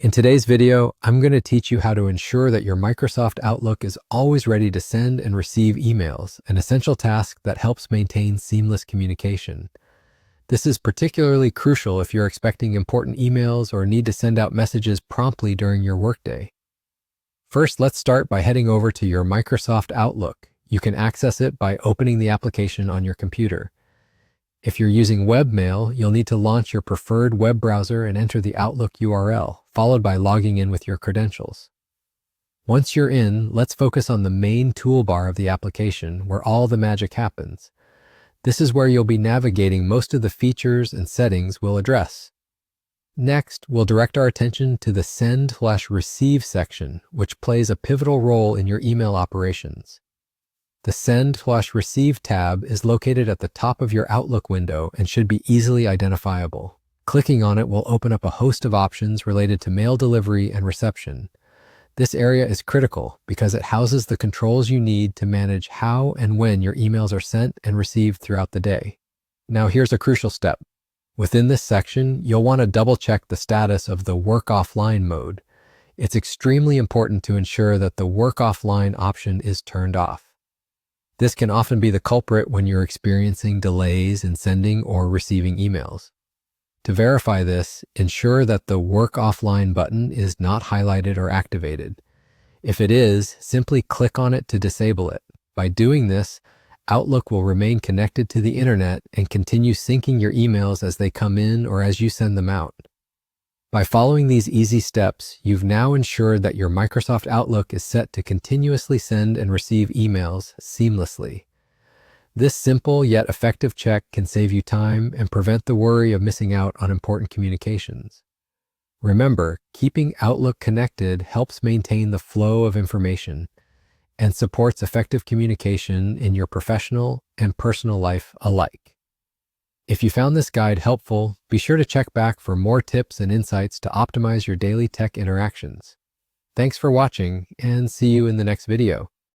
In today's video, I'm going to teach you how to ensure that your Microsoft Outlook is always ready to send and receive emails, an essential task that helps maintain seamless communication. This is particularly crucial if you're expecting important emails or need to send out messages promptly during your workday. First, let's start by heading over to your Microsoft Outlook. You can access it by opening the application on your computer. If you're using webmail, you'll need to launch your preferred web browser and enter the Outlook URL, followed by logging in with your credentials. Once you're in, let's focus on the main toolbar of the application, where all the magic happens. This is where you'll be navigating most of the features and settings we'll address. Next, we'll direct our attention to the Send/Receive section, which plays a pivotal role in your email operations. The Send/Receive tab is located at the top of your Outlook window and should be easily identifiable. Clicking on it will open up a host of options related to mail delivery and reception. This area is critical because it houses the controls you need to manage how and when your emails are sent and received throughout the day. Now here's a crucial step. Within this section, you'll want to double-check the status of the Work Offline mode. It's extremely important to ensure that the Work Offline option is turned off. This can often be the culprit when you're experiencing delays in sending or receiving emails. To verify this, ensure that the Work Offline button is not highlighted or activated. If it is, simply click on it to disable it. By doing this, Outlook will remain connected to the internet and continue syncing your emails as they come in or as you send them out. By following these easy steps, you've now ensured that your Microsoft Outlook is set to continuously send and receive emails seamlessly. This simple yet effective check can save you time and prevent the worry of missing out on important communications. Remember, keeping Outlook connected helps maintain the flow of information and supports effective communication in your professional and personal life alike. If you found this guide helpful, be sure to check back for more tips and insights to optimize your daily tech interactions. Thanks for watching, and see you in the next video.